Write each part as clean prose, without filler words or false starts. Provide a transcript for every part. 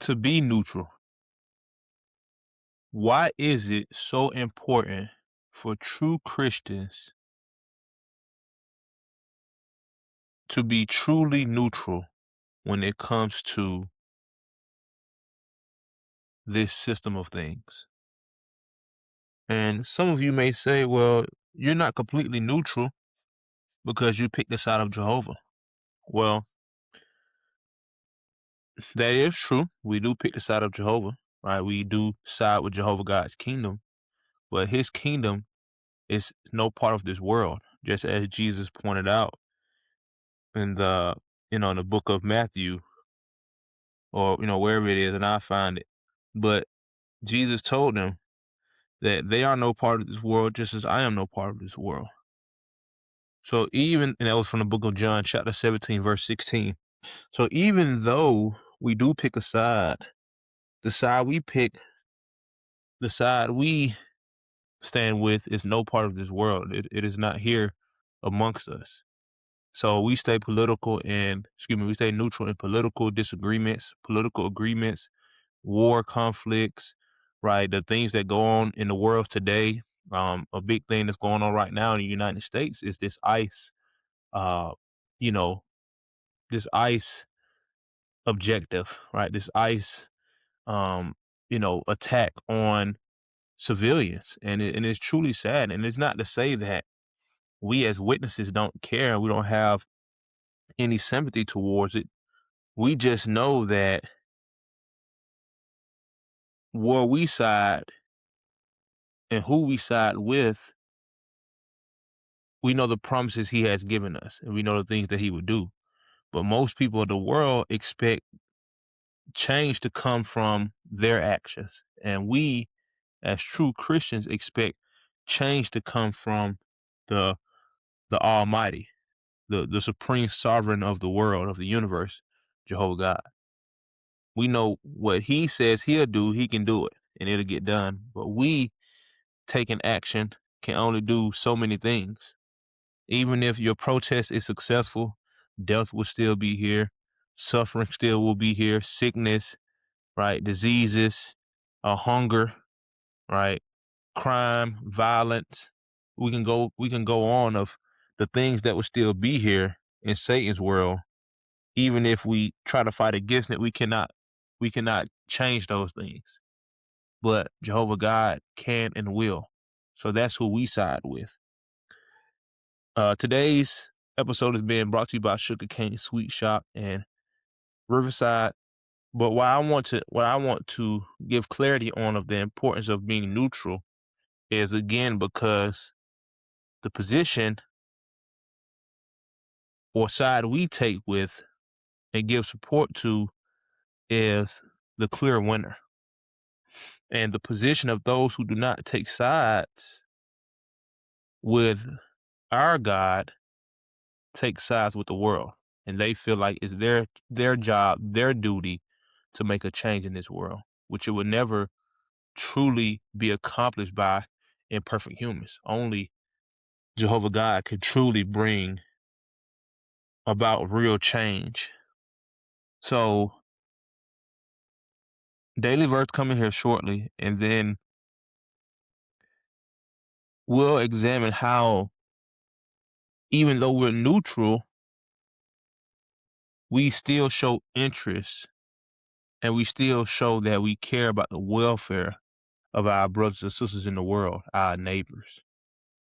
to be neutral. Why is it so important for true Christians to be truly neutral when it comes to this system of things? And some of you may say, well, you're not completely neutral because you picked the side of Jehovah. Well, that is true. We do pick the side of Jehovah, right? We do side with Jehovah God's kingdom, but his kingdom is no part of this world, just as Jesus pointed out in the book of Matthew, or wherever it is, and I find it. But Jesus told them that they are no part of this world, just as I am no part of this world. So and that was from the book of John, chapter 17, verse 16. So even though we do pick a side, the side we pick, the side we stand with is no part of this world. It is not here amongst us. So we stay we stay neutral in political disagreements, political agreements, war conflicts, right? The things that go on in the world today. A big thing that's going on right now in the United States is this ICE, uh, you know, this ICE objective, right? This ICE, attack on civilians. And it's truly sad. And it's not to say that we as witnesses don't care. We don't have any sympathy towards it. We just know that where we side and who we side with, we know the promises he has given us, and we know the things that he would do. But most people of the world expect change to come from their actions. And we, as true Christians, expect change to come from the Almighty, the supreme sovereign of the world, of the universe, Jehovah God. We know what he says he'll do, he can do it, and it'll get done. But we, taking action, can only do so many things. Even if your protest is successful, death will still be here, suffering still will be here, sickness, right, diseases, hunger, right, crime, violence. We can go on of the things that will still be here in Satan's world. Even if we try to fight against it, we cannot change those things. But Jehovah God can and will. So that's who we side with. Today's episode is being brought to you by Sugar Cane Sweet Shop and Riverside. But what I want to give clarity on of the importance of being neutral is, again, because the position or side we take with and give support to is the clear winner. And the position of those who do not take sides with our God take sides with the world. And they feel like it's their job, their duty to make a change in this world, which it would never truly be accomplished by imperfect humans. Only Jehovah God can truly bring about real change. So daily verse coming here shortly, and then we'll examine how, even though we're neutral, we still show interest and we still show that we care about the welfare of our brothers and sisters in the world, our neighbors.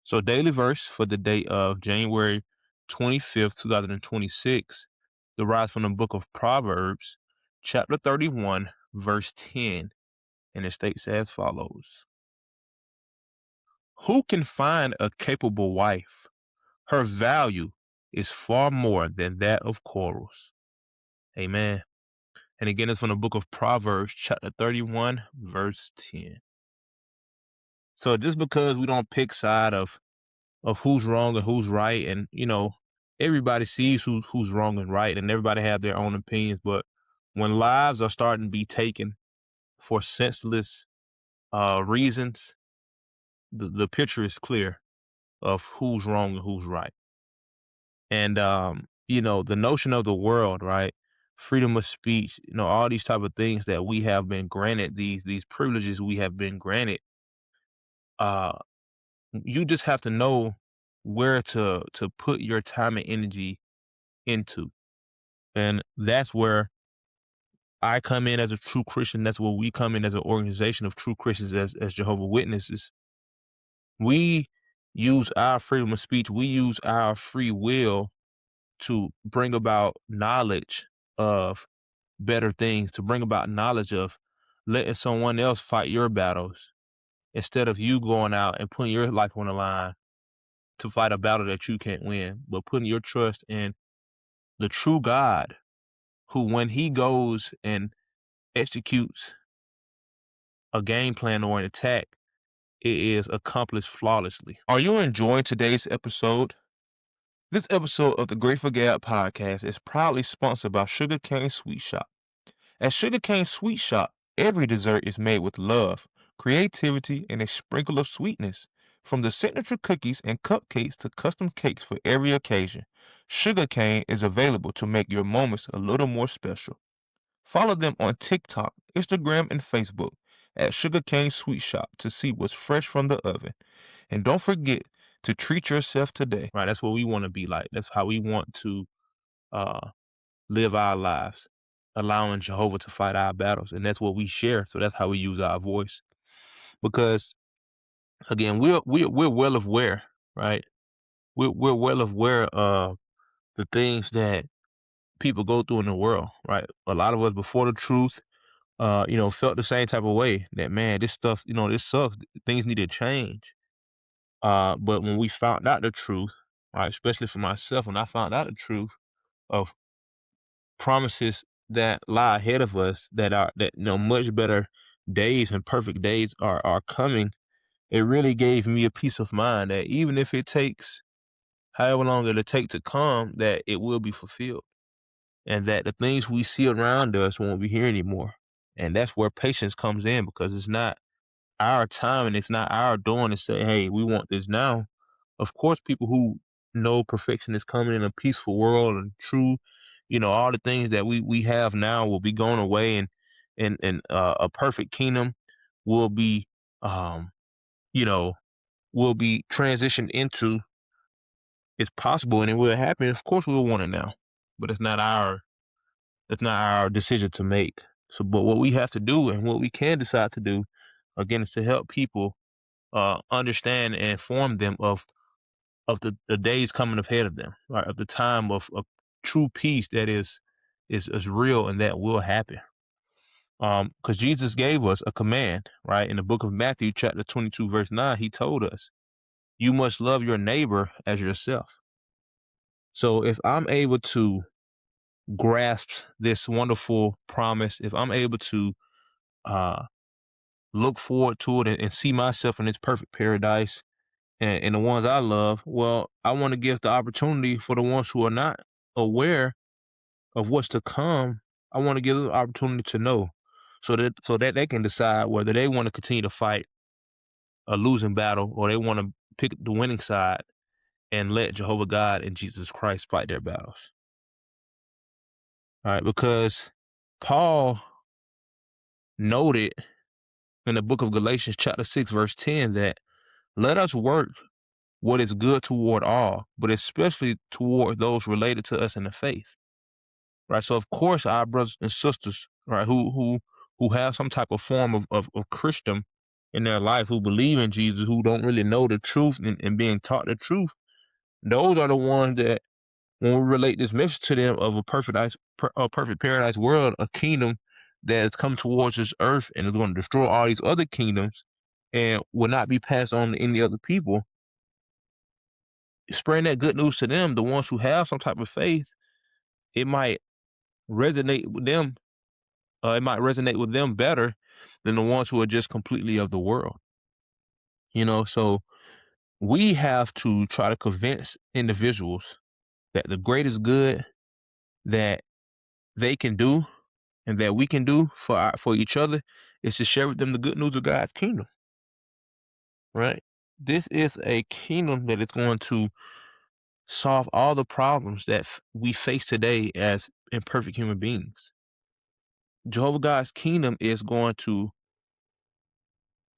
So daily verse for the day of January 25th, 2026, derives from the book of Proverbs, chapter 31, verse 10, and it states as follows. Who can find a capable wife? Her value is far more than that of corals. Amen. And again, it's from the book of Proverbs, chapter 31, verse 10. So just because we don't pick side of who's wrong and who's right, and everybody sees who's wrong and right, and everybody have their own opinions, but when lives are starting to be taken for senseless reasons, the picture is clear of who's wrong and who's right. And the notion of the world, right, freedom of speech, all these type of things that we have been granted, these privileges we have been granted. Uh, you just have to know where to put your time and energy into, and that's where I come in as a true Christian. That's where we come in as an organization of true Christians, as Jehovah Witnesses. We use our freedom of speech. We use our free will to bring about knowledge of better things, to bring about knowledge of letting someone else fight your battles instead of you going out and putting your life on the line to fight a battle that you can't win, but putting your trust in the true God, who, when he goes and executes a game plan or an attack, it is accomplished flawlessly. Are you enjoying today's episode? This episode of the Grateful Gab Podcast is proudly sponsored by Sugarcane Sweet Shop. At Sugarcane Sweet Shop, every dessert is made with love, creativity, and a sprinkle of sweetness. From the signature cookies and cupcakes to custom cakes for every occasion, Sugarcane is available to make your moments a little more special. Follow them on TikTok, Instagram, and Facebook at Sugarcane Sweet Shop to see what's fresh from the oven. And don't forget to treat yourself today. Right, that's what we want to be like. That's how we want to live our lives, allowing Jehovah to fight our battles. And that's what we share. So that's how we use our voice. Because again, we're well aware, right? We're well aware of the things that people go through in the world, right? A lot of us before the truth, felt the same type of way that, man, this stuff, this sucks. Things need to change. But when we found out the truth, right, especially for myself, when I found out the truth of promises that lie ahead of us, that much better days and perfect days are coming, it really gave me a peace of mind that even if it takes however long it'll take to come, that it will be fulfilled, and that the things we see around us won't be here anymore. And that's where patience comes in, because it's not our time and it's not our doing to say, hey, we want this now. Of course, people who know perfection is coming in a peaceful world and true, all the things that we have now will be going away, and a perfect kingdom will be, you know, will be transitioned into. It's possible and it will happen. Of course, we'll want it now, but it's not our decision to make. So, but what we have to do and what we can decide to do, again, is to help people understand and inform them of the days coming ahead of them, right? Of the time of true peace that is real and that will happen. Because Jesus gave us a command, right? In the book of Matthew, chapter 22, verse 9, he told us, you must love your neighbor as yourself. So if I'm able to grasp this wonderful promise, if I'm able to uh, look forward to it and see myself in its perfect paradise, and the ones I love, well, I want to give the opportunity for the ones who are not aware of what's to come. I want to give them the opportunity to know, so that they can decide whether they want to continue to fight a losing battle or they want to pick the winning side and let Jehovah God and Jesus Christ fight their battles. All right, because Paul noted in the book of Galatians chapter 6, verse 10, that let us work what is good toward all, but especially toward those related to us in the faith. Right. So of course our brothers and sisters, right, who have some type of form of Christian in their life, who believe in Jesus, who don't really know the truth and being taught the truth, those are the ones that when we relate this message to them of a perfect paradise world, a kingdom that has come towards this earth and is going to destroy all these other kingdoms and will not be passed on to any other people, spreading that good news to them, the ones who have some type of faith, it might resonate with them. It might resonate with them better than the ones who are just completely of the world. So we have to try to convince individuals that the greatest good that they can do and that we can do for each other is to share with them the good news of God's kingdom. Right? This is a kingdom that is going to solve all the problems that we face today as imperfect human beings. Jehovah God's kingdom is going to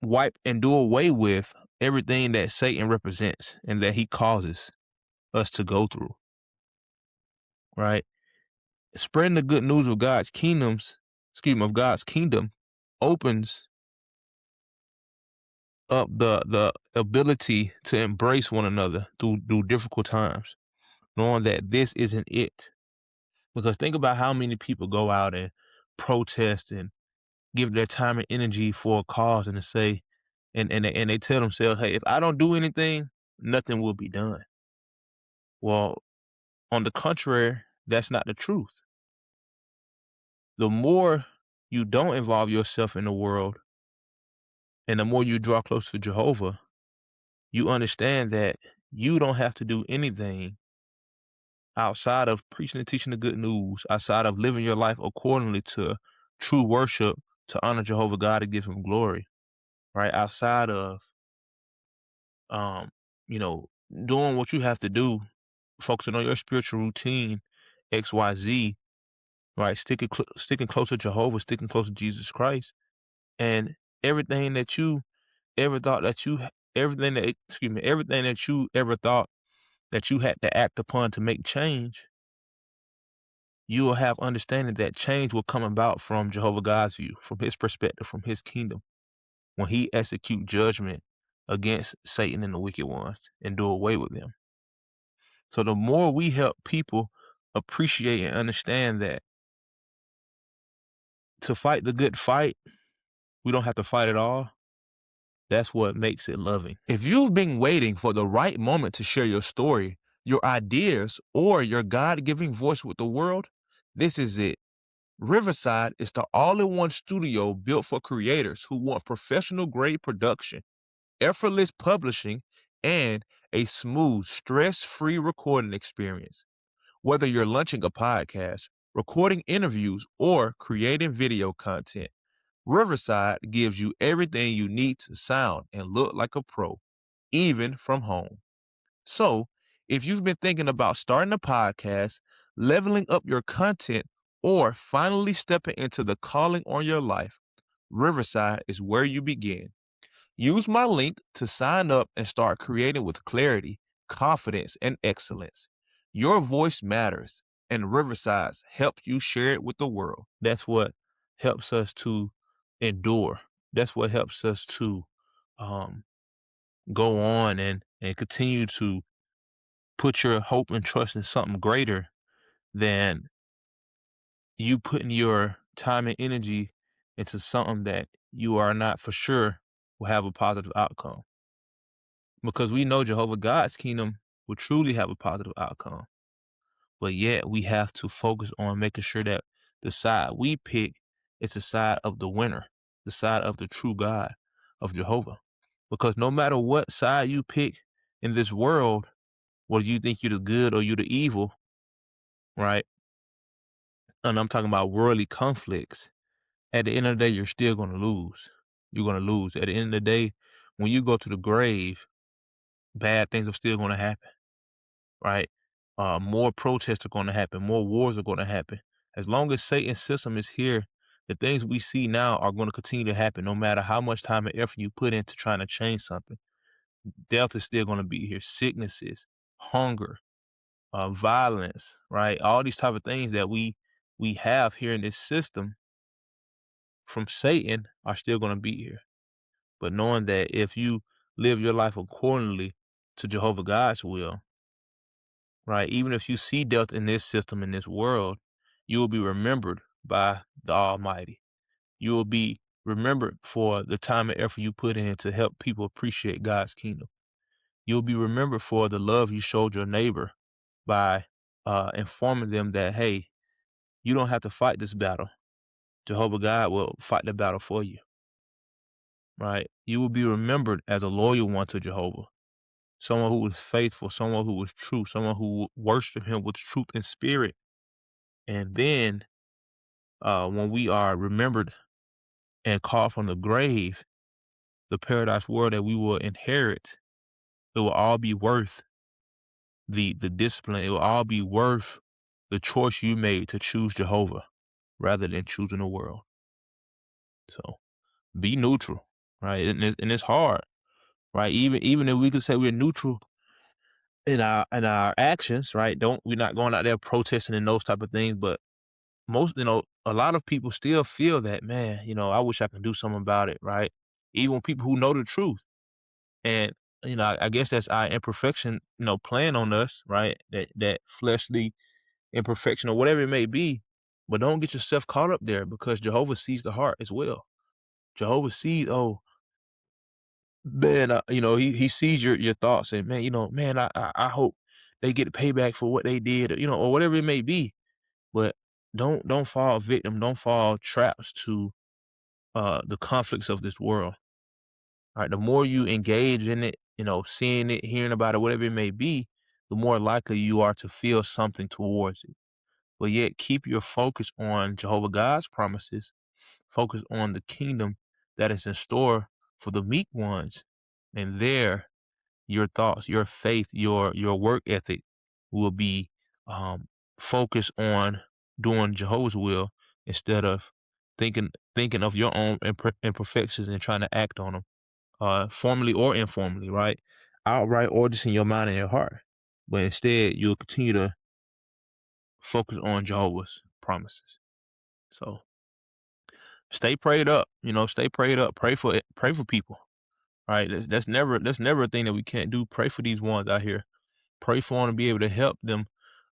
wipe and do away with everything that Satan represents and that he causes us to go through, right? Spreading the good news of of God's kingdom opens up the ability to embrace one another through difficult times, knowing that this isn't it. Because think about how many people go out and protest and give their time and energy for a cause and to say, and they tell themselves, hey, if I don't do anything, nothing will be done. Well, on the contrary, that's not the truth. The more you don't involve yourself in the world and the more you draw close to Jehovah, you understand that you don't have to do anything outside of preaching and teaching the good news, outside of living your life accordingly to true worship, to honor Jehovah God and give him glory, right? Outside of, um, you know, doing what you have to do, focusing on your spiritual routine, XYZ, right? Sticking close to Jehovah, sticking close to Jesus Christ, and everything that you ever thought that you, everything that you ever thought that you had to act upon to make change, you will have understanding that change will come about from Jehovah God's view, from his perspective, from his kingdom, when he execute judgment against Satan and the wicked ones and do away with them. So the more we help people appreciate and understand that to fight the good fight, we don't have to fight at all. That's what makes it loving. If you've been waiting for the right moment to share your story, your ideas, or your God-given voice with the world, this is it. Riverside is the all-in-one studio built for creators who want professional-grade production, effortless publishing, and a smooth, stress-free recording experience. Whether you're launching a podcast, recording interviews, or creating video content, Riverside gives you everything you need to sound and look like a pro, even from home. So, if you've been thinking about starting a podcast, leveling up your content, or finally stepping into the calling on your life, Riverside is where you begin. Use my link to sign up and start creating with clarity, confidence, and excellence. Your voice matters, and Riverside helps you share it with the world. That's what helps us to endure. That's what helps us to um, go on and continue to put your hope and trust in something greater than you putting your time and energy into something that you are not for sure will have a positive outcome. Because we know Jehovah God's kingdom will truly have a positive outcome. But yet we have to focus on making sure that the side we pick is the side of the winner, the side of the true God, of Jehovah. Because no matter what side you pick in this world, whether you think you're the good or you're the evil, right? And I'm talking about worldly conflicts. At the end of the day, you're still going to lose. You're going to lose. At the end of the day, when you go to the grave, bad things are still going to happen, right? More protests are going to happen. More wars are going to happen. As long as Satan's system is here, the things we see now are going to continue to happen no matter how much time and effort you put into trying to change something. Death is still going to be here. Sicknesses, hunger, violence, right? All these type of things that we have here in this system from Satan are still going to be here. But knowing that if you live your life accordingly to Jehovah God's will, right, even if you see death in this system, in this world, you will be remembered by the Almighty. You will be remembered for the time and effort you put in to help people appreciate God's kingdom. You'll be remembered for the love you showed your neighbor by informing them that, hey, you don't have to fight this battle. Jehovah God will fight the battle for you, right? You will be remembered as a loyal one to Jehovah, someone who was faithful, someone who was true, someone who worshiped him with truth and spirit. And then when we are remembered and called from the grave, the paradise world that we will inherit, it will all be worth the discipline. It will all be worth the choice you made to choose Jehovah rather than choosing the world. So be neutral, right? And it's hard, right? Even if we could say we're neutral in our actions, right? We're not going out there protesting and those type of things, but a lot of people still feel that, man, I wish I could do something about it, right? Even people who know the truth. And, I guess that's our imperfection, playing on us, right? That fleshly imperfection or whatever it may be. But don't get yourself caught up there, because Jehovah sees the heart as well. Jehovah sees, oh, man, he sees your thoughts, and man, I hope they get payback for what they did, or whatever it may be. But don't fall victim, don't fall traps to the conflicts of this world. All right, the more you engage in it, seeing it, hearing about it, whatever it may be, the more likely you are to feel something towards it. But yet keep your focus on Jehovah God's promises, focus on the kingdom that is in store for the meek ones. And there, your thoughts, your faith, your work ethic will be um, focused on doing Jehovah's will, instead of thinking of your own imperfections and trying to act on them, formally or informally, right? Outright or just in your mind and your heart. But instead, you'll continue to focus on Jehovah's promises. So stay prayed up, stay prayed up. Pray for people, right? That's never a thing that we can't do. Pray for these ones out here. Pray for them to be able to help them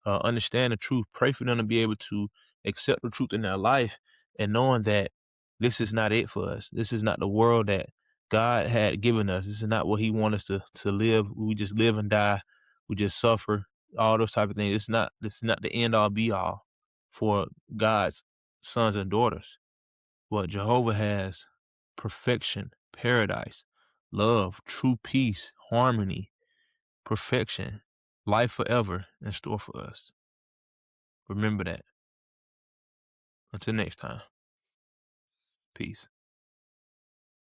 understand the truth. Pray for them to be able to accept the truth in their life, and knowing that this is not it for us. This is not the world that God had given us. This is not what He wants us to live. We just live and die. We just suffer. All those type of things. This is not the end all be all for God's sons and daughters. What Jehovah has: perfection, paradise, love, true peace, harmony, perfection, life forever in store for us. Remember that. Until next time. Peace.